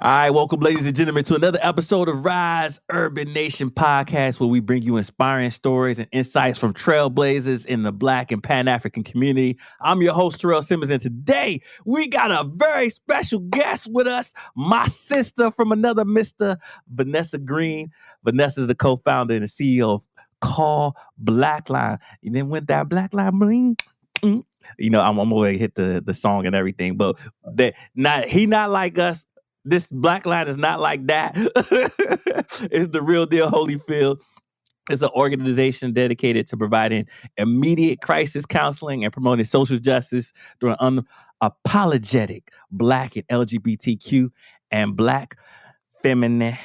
All right, welcome, ladies and gentlemen, to another episode of Rise Urban Nation podcast, where we bring you inspiring stories and insights from trailblazers in the Black and Pan-African community. I'm your host, Terrell Simmons, and today we got a very special guest with us, my sister from another Mr. Vanessa Green. Vanessa is the co-founder and the CEO of Call BlackLine. And then went that BlackLine bling. You know, I'm gonna hit the song and everything, but he not like us. This BlackLine is not like that. It's the real deal Holyfield. It's an organization dedicated to providing immediate crisis counseling and promoting social justice through an unapologetic Black and LGBTQ and Black feminine.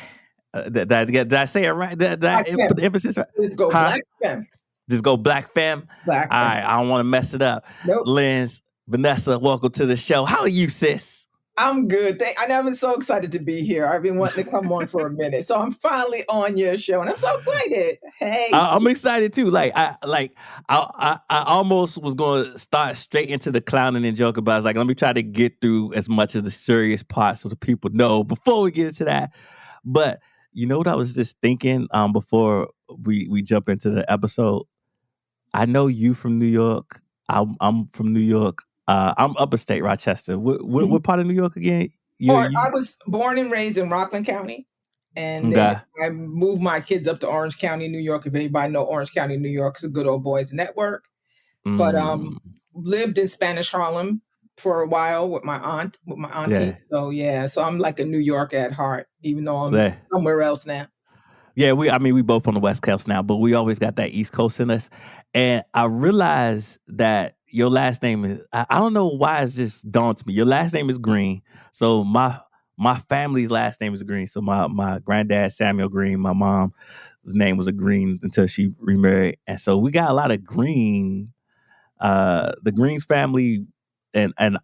Did I say it right? Did I put the emphasis right? Let's go Black femme. Just go Black femme. Black All femme. right, I don't want to mess it up. Nope. Lens, Vanessa, welcome to the show. How are you, sis? I'm good. I'm so excited to be here. I've been wanting to come on for a minute, so I'm finally on your show, and I'm so excited. Hey, I'm excited too. I almost was going to start straight into the clowning and joking, but I was like, let me try to get through as much of the serious parts so the people know before we get into that. But you know what I was just thinking before we jump into the episode? I know you from New York. I'm from New York. I'm upper state, Rochester. What part of New York again? I was born and raised in Rockland County, and then I moved my kids up to Orange County, New York. If anybody know Orange County, New York, it's a good old boys network. But lived in Spanish Harlem for a while with my auntie. Yeah. So I'm like a New Yorker at heart, even though I'm somewhere else now. Yeah, we both on the West Coast now, but we always got that East Coast in us. And I realized that your last name is, I don't know why it's just dawned to me. Your last name is Green. So my family's last name is Green. So my granddad, Samuel Green, my mom's name was a Green until she remarried. And so we got a lot of Green. The Greens family and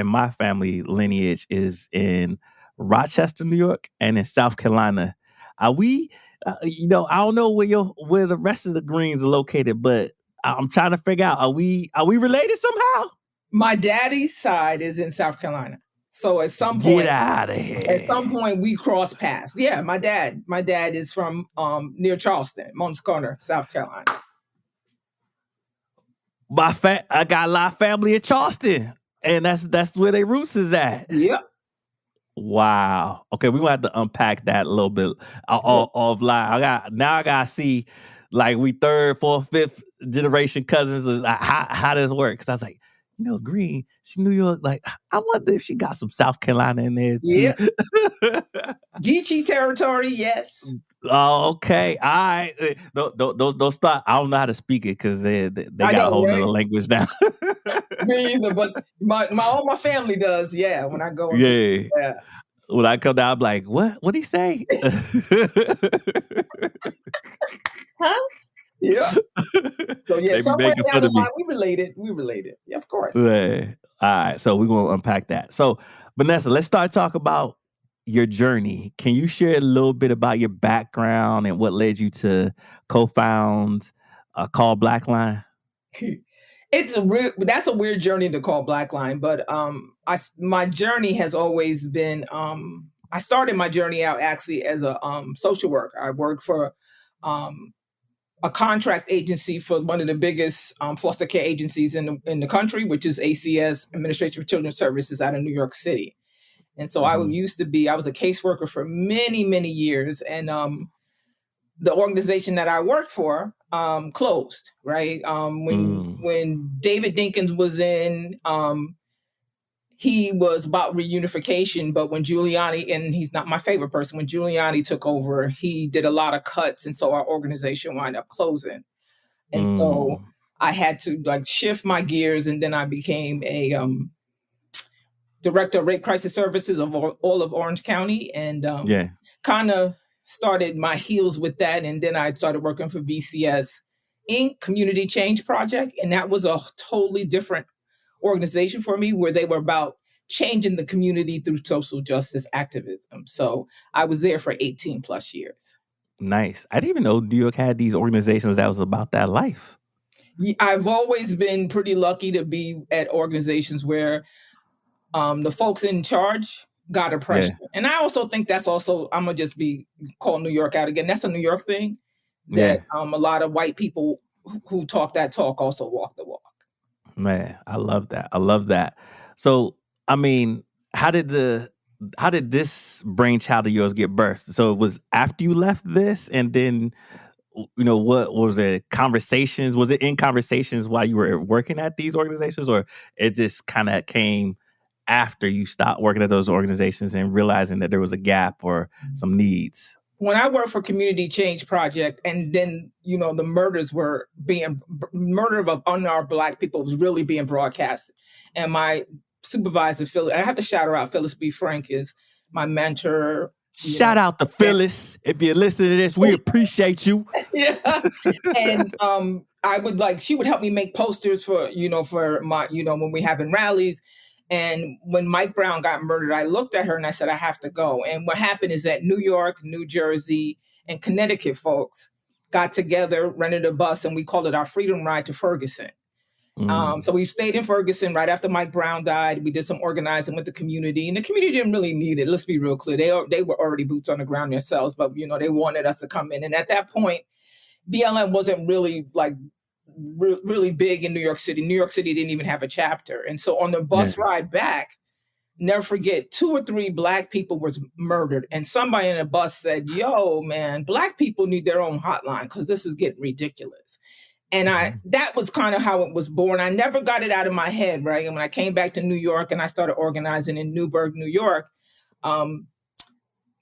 my family lineage is in Rochester, New York, and in South Carolina. Are we, I don't know where the rest of the Greens are located, but I'm trying to figure out, are we related somehow? My daddy's side is in South Carolina. So at some point, get out of here. At some point, we cross paths. Yeah, my dad is from near Charleston, Mons Corner, South Carolina. I got a lot of family in Charleston, and that's where their roots is at. Yep. Wow. Okay, we gonna have to unpack that a little bit offline. I gotta see, like, we third, fourth, fifth generation cousins. How does this work? Because I was like, Green, she New York. Like, I wonder if she got some South Carolina in there too. Yeah. Geechee territory, yes. Oh, okay. All right. Don't start. I don't know how to speak it because they got a whole other language now. Me either, but all my family does. Yeah, when I go. Yeah. When I come down, I'm like, what? What'd he say? Huh? Yeah. So yeah, somewhere down the line, we related. Yeah, of course. Yeah. All right. So we're gonna unpack that. So Vanessa, let's start talking about your journey. Can you share a little bit about your background and what led you to co-found Call BlackLine? That's a weird journey to call BlackLine, but my journey has always been. I started my journey out actually as a social worker. I worked for a contract agency for one of the biggest foster care agencies in the country, which is ACS, Administration for Children's Services, out of New York City. And so I was a caseworker for many, many years. And the organization that I worked for closed, right? When David Dinkins was in, he was about reunification, but when Giuliani, and he's not my favorite person, when Giuliani took over, he did a lot of cuts. And so our organization wound up closing. And so I had to shift my gears, and then I became a director of rape crisis services of all of Orange County, and kind of started my heels with that. And then I started working for VCS Inc. Community Change Project. And that was a totally different organization for me, where they were about changing the community through social justice activism. So I was there for 18 plus years. Nice. I didn't even know New York had these organizations that was about that life. I've always been pretty lucky to be at organizations where the folks in charge got oppression. And I also think that's also, I'm gonna just be called New York out again. That's a New York thing that a lot of white people who talk that talk also walk the walk. Man, I love that. I love that. So, I mean, how did this brainchild of yours get birthed? So it was after you left this, and then, you know, what was it? Conversations? Was it in conversations while you were working at these organizations, or it just kind of came after you stopped working at those organizations and realizing that there was a gap or some needs? When I worked for Community Change Project, and then, you know, the murder of unarmed Black people was really being broadcast. And my supervisor, Phyllis, I have to shout her out. Phyllis B. Frank is my mentor. Shout out to Phyllis. If you're listening to this, we appreciate you. Yeah. And she would help me make posters for my, when we having rallies. And when Mike Brown got murdered, I looked at her and I said, I have to go. And what happened is that New York, New Jersey, and Connecticut folks got together, rented a bus, and we called it our Freedom Ride to Ferguson. So we stayed in Ferguson right after Mike Brown died. We did some organizing with the community, and the community didn't really need it. Let's be real clear. They were already boots on the ground themselves, but, they wanted us to come in. And at that point, BLM wasn't really really big in New York City. New York City didn't even have a chapter. And so on the bus ride back, never forget, 2 or 3 Black people was murdered. And somebody in the bus said, yo, man, Black people need their own hotline because this is getting ridiculous. And that was kind of how it was born. I never got it out of my head, right? And when I came back to New York and I started organizing in Newburgh, New York,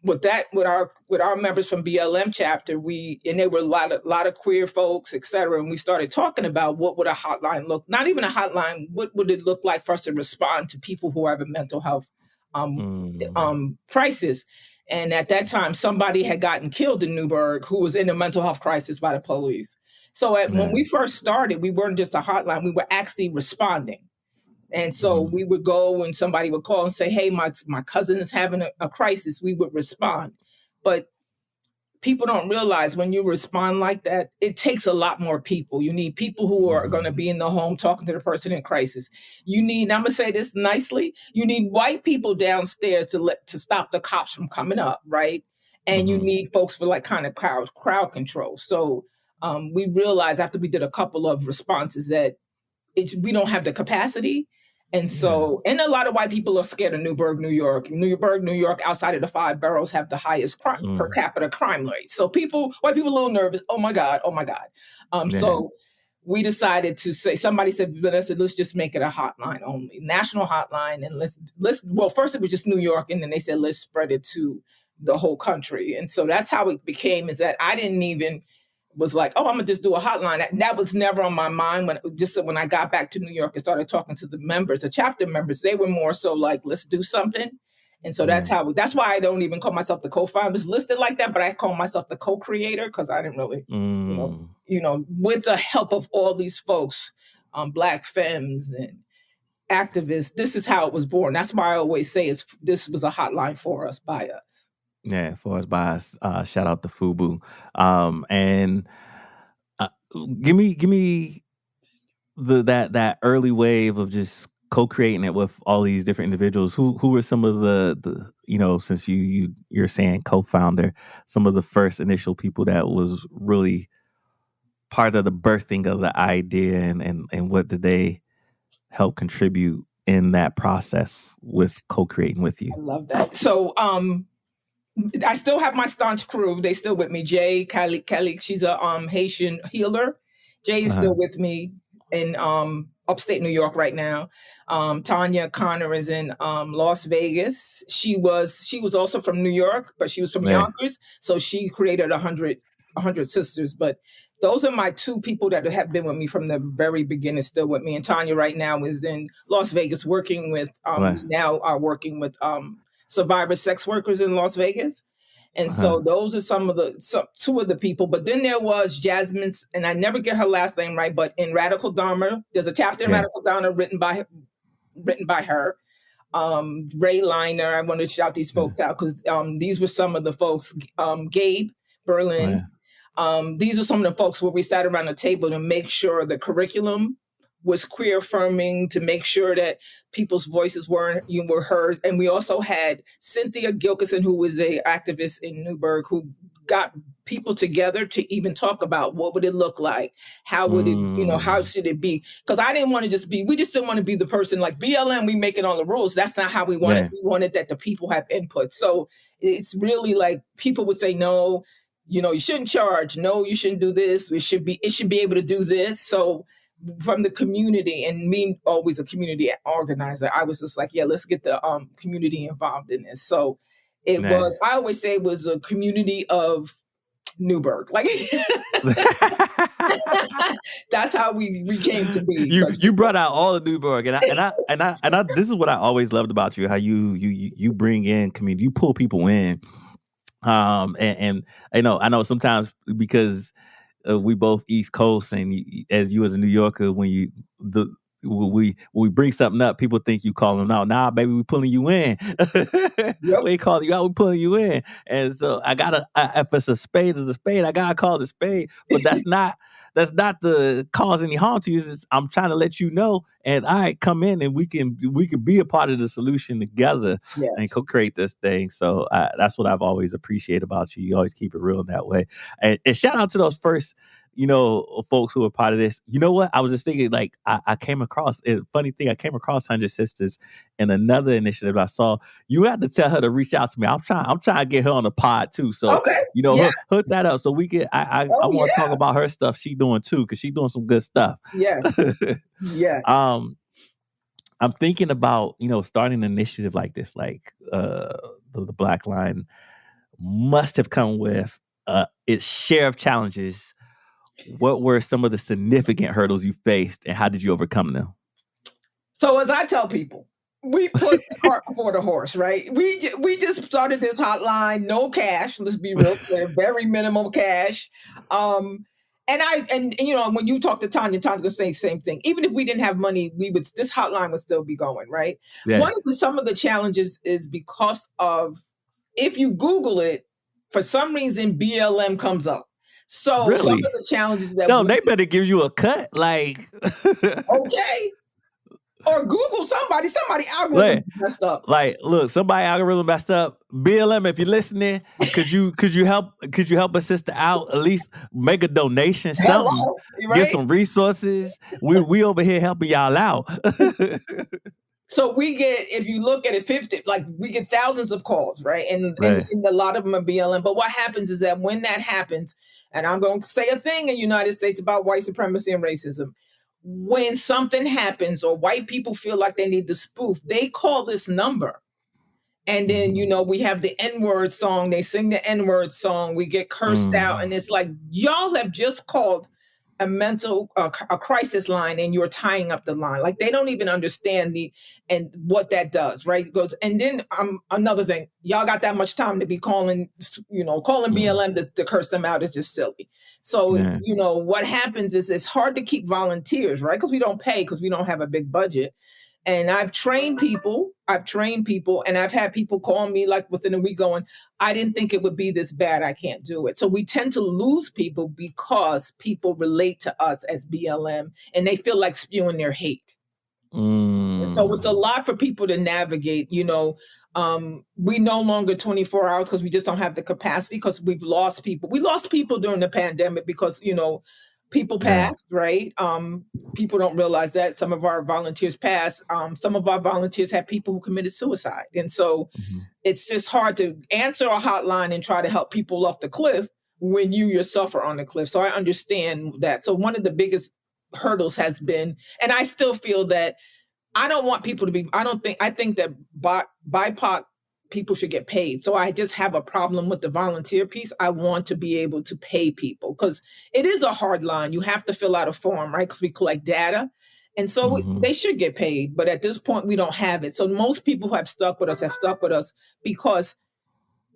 with our members from BLM chapter, and there were a lot of queer folks, et cetera. And we started talking about what would a hotline look, not even a hotline, what would it look like for us to respond to people who have a mental health crisis. And at that time, somebody had gotten killed in Newburgh who was in a mental health crisis by the police. So when we first started, we weren't just a hotline, we were actually responding. And so we would go and somebody would call and say, hey, my cousin is having a crisis. We would respond. But people don't realize when you respond like that, it takes a lot more people. You need people who are going to be in the home talking to the person in crisis. You need, I'm going to say this nicely, you need white people downstairs to stop the cops from coming up, right? And you need folks for kind of crowd control. So we realized after we did a couple of responses that we don't have the capacity. And so, and a lot of white people are scared of Newburgh, New York. Newburgh, New York, outside of the 5 boroughs, have the highest per capita crime rate. So white people are a little nervous. Oh my God. So we decided to somebody said, Vanessa, let's just make it a hotline only, national hotline. And well, first it was just New York. And then they said, let's spread it to the whole country. And so that's how it became, is that I didn't even was like, oh, I'm gonna just do a hotline. That was never on my mind. When I got back to New York and started talking to the members, the chapter members, they were more so like, let's do something. And so that's why I don't even call myself the co-founders listed like that, but I call myself the co-creator because I didn't really, with the help of all these folks, Black femmes and activists, this is how it was born. That's why I always say this was a hotline for us, by us. Yeah, for us, by us. Shout out to FUBU. And give me that early wave of just co-creating it with all these different individuals. Who were some of the since you're saying co-founder, some of the first initial people that was really part of the birthing of the idea, and what did they help contribute in that process with co-creating with you? I love that. So I still have my staunch crew. They still with me. Jay Kelly, she's a Haitian healer. Jay is still with me in upstate New York right now. Tanya Connor is in Las Vegas. She was also from New York, but she was from Yonkers. So she created 100 Sisters. But those are my 2 people that have been with me from the very beginning, still with me. And Tanya right now is in Las Vegas working with survivor sex workers in Las Vegas. And so those are 2 of the people. But then there was Jasmine, and I never get her last name right, but in Radical Dharma, there's a chapter in Radical Dharma written by her. Ray Liner, I want to shout these folks out because these were some of the folks. Gabe Berlin. These are some of the folks where we sat around the table to make sure the curriculum was queer affirming to make sure that people's voices were heard. And we also had Cynthia Gilkison, who was a activist in Newburgh, who got people together to even talk about what would it look like, how would it, how should it be? Because I didn't want to we just didn't want to be the person like BLM, we make it all the rules. That's not how we wanted. We wanted that the people have input. So it's really like people would say, no, you shouldn't charge. No, you shouldn't do this. It should be able to do this. So from the community, and me always a community organizer, I was just like, yeah, let's get the community involved in this. So it was, I always say it was a community of Newburgh. Like that's how we came to be. You brought out all of Newburgh, and I this is what I always loved about you, how you bring in community, you pull people in. And I know sometimes because we both East Coast, and as you as a New Yorker, when we bring something up, people think you calling them out. Nah, baby, we pulling you in. Yep. We ain't calling you out, we pulling you in. And so if it's a spade, it's a spade. I gotta call it a spade. But that's not to cause any harm to you. I'm trying to let you know, and I come in and we can be a part of the solution together. Yes. And co-create this thing. So that's what I've always appreciated about you. You always keep it real in that way. And shout out to those first, folks who are part of this. You know what? I was just thinking, like, I came across a funny thing. I came across 100 Sisters in another initiative I saw. You had to tell her to reach out to me. I'm trying to get her on the pod too. So, hook that up so we get. I want to talk about her stuff she's doing too, because she's doing some good stuff. Yes. Yes. I'm thinking about starting an initiative like this, like the BlackLine must have come with its share of challenges. What were some of the significant hurdles you faced, and how did you overcome them? So as I tell people, we put the cart before the horse, right? We just started this hotline, no cash. Let's be real clear, very minimal cash. And when you talk to Tanya gonna say the same thing. Even if we didn't have money, this hotline would still be going, right? Yeah. Some of the challenges is because of, if you Google it, for some reason BLM comes up. So really? Some of the challenges that they better give you a cut, like okay. Or Google somebody algorithm messed up. Like, look, somebody algorithm messed up. BLM, if you're listening, could you help a sister out? At least make a donation, something. Right? Give some resources. We over here helping y'all out. So we get, if you look at it, we get thousands of calls, right? And a lot of them are BLM. But what happens is that when that happens, and I'm going to say a thing in the United States about white supremacy and racism, when something happens or white people feel like they need to spoof, they call this number. And then, we have the N-word song. They sing the N-word song. We get cursed out. And it's like, y'all have just called a crisis line, and you're tying up the line. Like, they don't even understand what that does, right? It goes, and then another thing, y'all got that much time to be calling BLM to curse them out is just silly. So, what happens is it's hard to keep volunteers, right? Because we don't pay, because we don't have a big budget. And I've trained people, and I've had people call me like within a week going, I didn't think it would be this bad. I can't do it. So we tend to lose people because people relate to us as BLM and they feel like spewing their hate. So it's a lot for people to navigate, we no longer 24 hours because we just don't have the capacity, because we've lost people. We lost people during the pandemic because, people passed, right? People don't realize that some of our volunteers passed. Some of our volunteers had people who committed suicide. And so it's just hard to answer a hotline and try to help people off the cliff when you yourself are on the cliff. So I understand that. So one of the biggest hurdles has been, and I still feel that I don't want people to be, I think that BIPOC people should get paid. So I just have a problem with the volunteer piece. I want to be able to pay people because it is a hard line. You have to fill out a form, right? Because we collect data. And so they should get paid. But at this point, we don't have it. So most people who have stuck with us because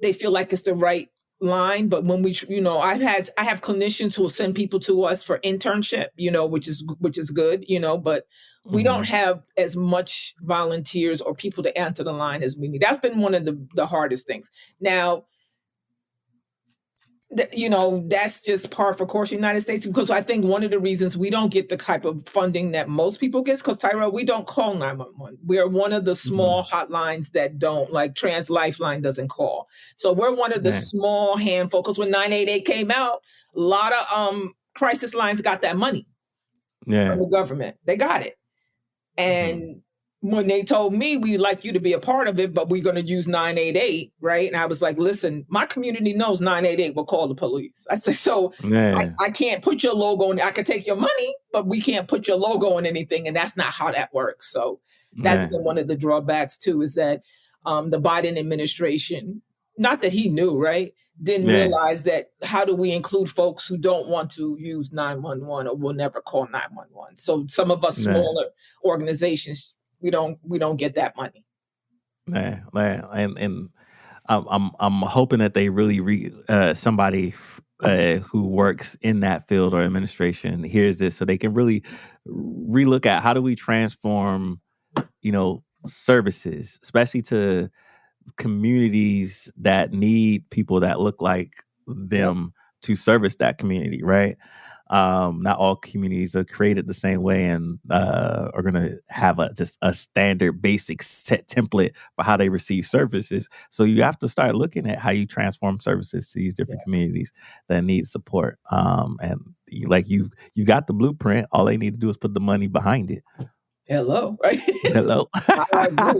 they feel like it's the right line. But when we, I have clinicians who will send people to us for internship, which is good, but we don't have as much volunteers or people to answer the line as we need. That's been one of the hardest things. Now, that's just par for course in the United States, because I think one of the reasons we don't get the type of funding that most people get, because Tyrell, we don't call 911. We're one of the small hotlines that don't, like Trans Lifeline doesn't call. So we're one of the small handful, because when 988 came out, a lot of crisis lines got that money from the government. They got it. And when they told me, we'd like you to be a part of it, but we're going to use 988, right? And I was like, listen, my community knows 988 will call the police. I said, so I can't put your logo on. I could take your money, but we can't put your logo on anything. And that's not how that works. So that's been one of the drawbacks too, is that the Biden administration, not that he knew, right, didn't realize that how do we include folks who don't want to use 911 or will never call 911. So some of us smaller organizations, we don't get that money. And I'm hoping that they really somebody who works in that field or administration hears this, so they can really relook at how do we transform, services, especially to communities that need people that look like them to service that community, right? Not all communities are created the same way and are going to have just a standard basic set template for how they receive services. So you have to start looking at how you transform services to these different communities that need support. And like you got the blueprint. All they need to do is put the money behind it. Hello, right? Hello. I agree.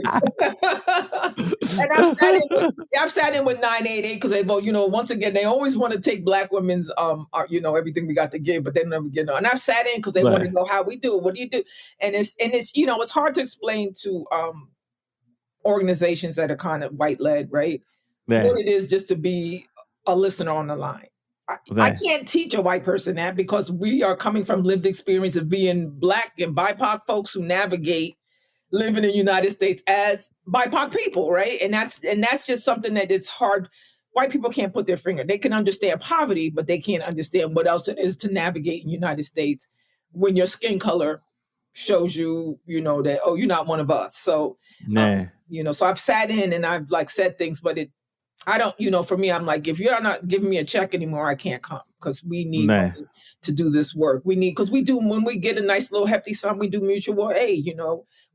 And I've sat in with 988 because they vote. Once again, they always want to take Black women's everything we got to give, but they never get on. And I've sat in because they want to know how we do it. What do you do? And it's it's hard to explain to organizations that are kind of white led, right? What it is just to be a listener on the line. I can't teach a white person that, because we are coming from lived experience of being Black and BIPOC folks who navigate living in the United States as BIPOC people, right? And that's just something that it's hard. White people can't put their finger. They can understand poverty, but they can't understand what else it is to navigate in the United States when your skin color shows you, that, oh, you're not one of us. So, so I've sat in and I've said things, but I don't, for me, I'm like, if you're not giving me a check anymore, I can't come, because we need to do this work. Because when we get a nice little hefty sum, we do mutual aid,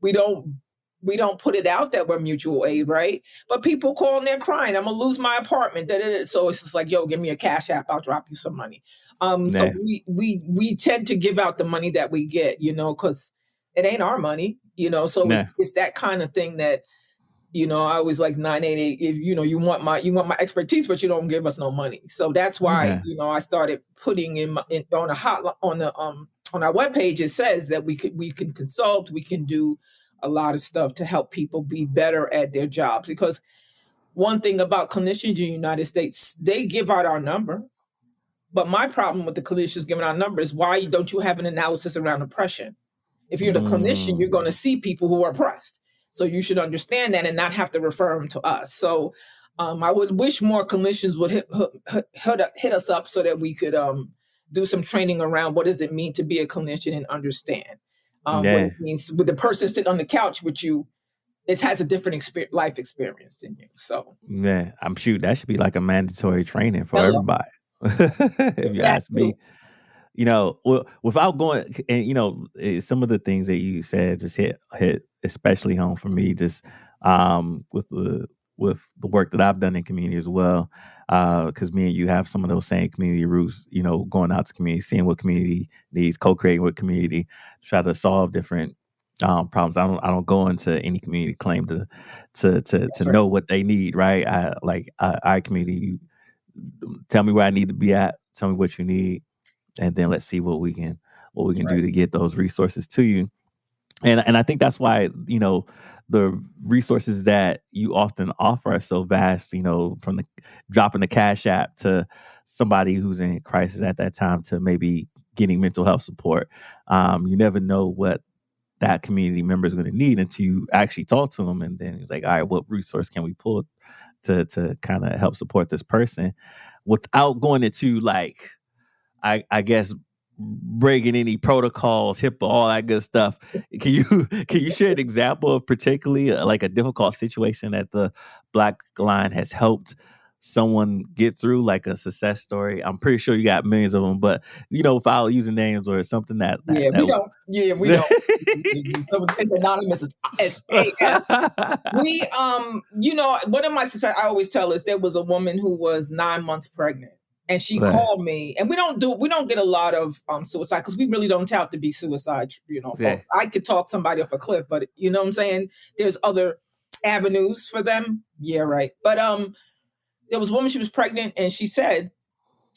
we don't put it out that we're mutual aid, right? But people call and they're crying, I'm going to lose my apartment. So it's just like, yo, give me a Cash App, I'll drop you some money. So we tend to give out the money that we get, because it ain't our money, so it's that kind of thing that, I always like 988. If you want my expertise, but you don't give us no money. So that's why I started putting on our webpage. It says that we can consult, we can do a lot of stuff to help people be better at their jobs. Because one thing about clinicians in the United States, they give out our number. But my problem with the clinicians giving our number is, why don't you have an analysis around oppression? If you're the clinician, you're going to see people who are oppressed. So you should understand that and not have to refer them to us. So I would wish more clinicians would hit us up so that we could do some training around what does it mean to be a clinician and understand what it means. With the person sitting on the couch with you, it has a different life experience than you. So I'm sure that should be like a mandatory training for everybody. If you ask me. Without going, and some of the things that you said just hit especially home for me, just with the work that I've done in community as well, because me and you have some of those same community roots, going out to community, seeing what community needs, co-creating with community, try to solve different problems. I don't go into any community claim to know what they need, right? Our community, you tell me where I need to be at, tell me what you need, and then let's see what we can do to get those resources to you. And I think that's why, the resources that you often offer are so vast, from the dropping the Cash App to somebody who's in crisis at that time to maybe getting mental health support. You never know what that community member is going to need until you actually talk to them. And then it's like, all right, what resource can we pull to kind of help support this person without going into I guess breaking any protocols, HIPAA, all that good stuff. Can you share an example of particularly like a difficult situation that the BlackLine has helped someone get through, like a success story? I'm pretty sure you got millions of them, but without using names or something that we don't. Yeah, we don't. So it's anonymous as AF. We, one of my success I always tell is there was a woman who was 9 months pregnant, and she Right. called me, and we don't get a lot of suicide because we really don't have to be suicide. Yeah. Folks. I could talk somebody off a cliff, but you know what I'm saying? There's other avenues for them. Yeah, right. But there was a woman, she was pregnant, and she said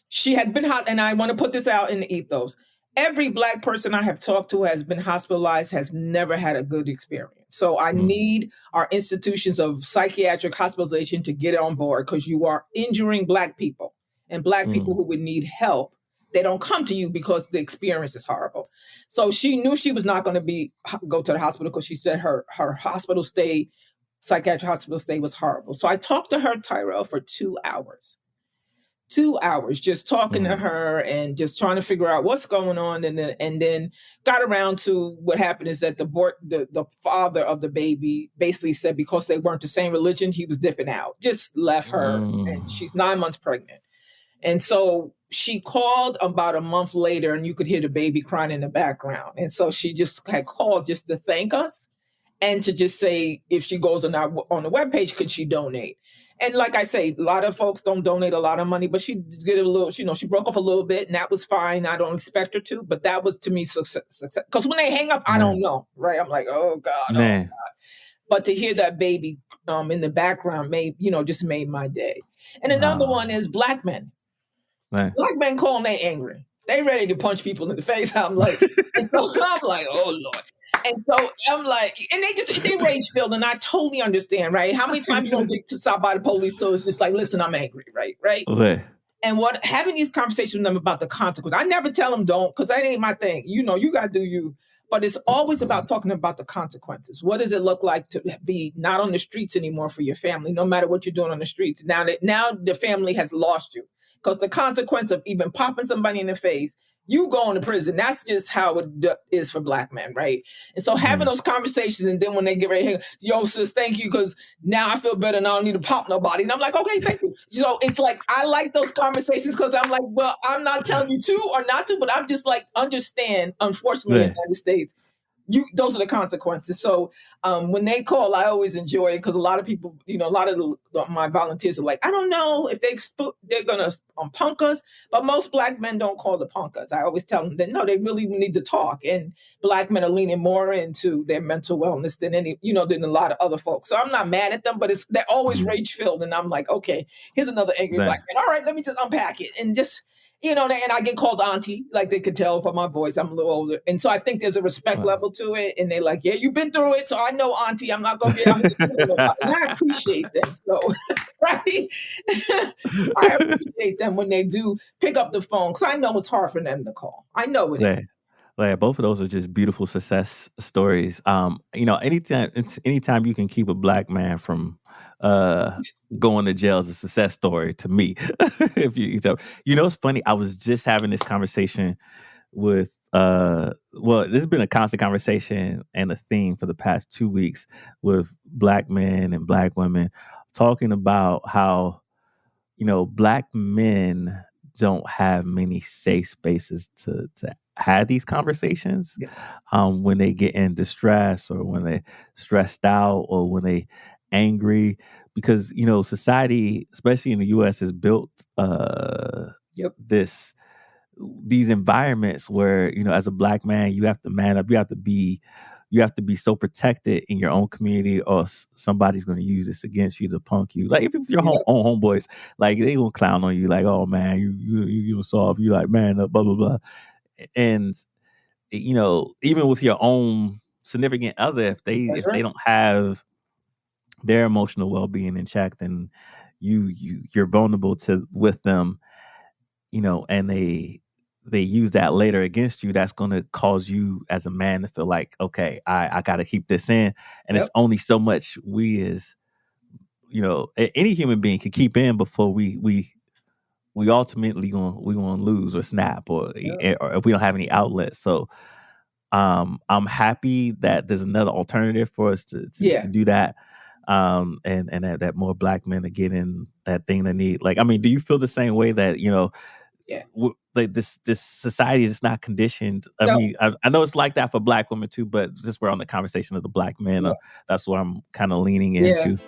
she had been hot, and I want to put this out in the ethos. Every Black person I have talked to has been hospitalized, has never had a good experience. So I need our institutions of psychiatric hospitalization to get on board, because you are injuring Black people, and Black people who would need help. They don't come to you because the experience is horrible. So she knew she was not going to go to the hospital, because she said her hospital stay, psychiatric hospital stay, was horrible. So I talked to her, Tyrell, for 2 hours. 2 hours just talking to her and just trying to figure out what's going on, and then got around to what happened is that the father of the baby basically said because they weren't the same religion, he was dipping out, just left her, and she's 9 months pregnant. And so she called about a month later, and you could hear the baby crying in the background. And so she just had called just to thank us and to just say if she goes on the webpage, could she donate? And like I say, a lot of folks don't donate a lot of money, but she did a little, she broke off a little bit, and that was fine. I don't expect her to, but that was to me success. Because when they hang up, I don't know, right? I'm like, oh God, oh God. But to hear that baby in the background just made my day. And another one is Black men. Right. Black men call and they angry. They ready to punch people in the face. I'm like, and so I'm like, oh Lord. And so I'm like, and they rage filled, and I totally understand, right? How many times you don't get stopped by the police? So it's just like, listen, I'm angry, right? Okay. And having these conversations with them about the consequence. I never tell them don't, because that ain't my thing. You got to do you. But it's always about talking about the consequences. What does it look like to be not on the streets anymore for your family, no matter what you're doing on the streets? Now the family has lost you, because the consequence of even popping somebody in the face, you going to prison. That's just how it is for Black men, right? And so having those conversations, and then when they get ready, yo, sis, thank you, because now I feel better and I don't need to pop nobody. And I'm like, okay, thank you. So it's like, I like those conversations, because I'm like, well, I'm not telling you to or not to, but I'm just like, understand, unfortunately, in the United States, those are the consequences. So when they call, I always enjoy it, because a lot of people, a lot of my volunteers are like, I don't know if they're going to punk us, but most Black men don't call to punk us. I always tell them that, no, they really need to talk. And Black men are leaning more into their mental wellness than than a lot of other folks. So I'm not mad at them, but they're always rage filled. And I'm like, okay, here's another angry Black man. All right, let me just unpack it and just, and I get called auntie, like they could tell from my voice, I'm a little older. And so I think there's a respect level to it. And they're like, yeah, you've been through it. So I know, auntie, I'm not going to get out here. And I appreciate them. So, right? I appreciate them when they do pick up the phone, because I know it's hard for them to call. I know it is. Like, both of those are just beautiful success stories. Anytime you can keep a Black man from going to jail is a success story to me. It's funny. I was just having this conversation with this has been a constant conversation and a theme for the past 2 weeks with Black men and Black women, talking about how Black men don't have many safe spaces to have these conversations when they get in distress, or when they're stressed out, or when they angry, because society, especially in the U.S., has built these environments where as a Black man, you have to man up, you have to be so protected in your own community, or somebody's going to use this against you to punk you. Like, if your own homeboys, like, they will clown on you, like, oh man, you soft, you like, man up, blah blah blah. And even with your own significant other, if they don't have their emotional well-being in check, then you're vulnerable with them, and they use that later against you. That's going to cause you as a man to feel like, okay, I got to keep this in. And it's only so much we as, any human being can keep in before we ultimately going to lose or snap, or if we don't have any outlets. So I'm happy that there's another alternative for us to do that. and that more Black men are getting that thing they need. Like, I mean, do you feel the same way that, you know, like this society is not conditioned? I mean, I know it's like that for Black women too, but just we're on the conversation of the Black men. That's what I'm kind of leaning into.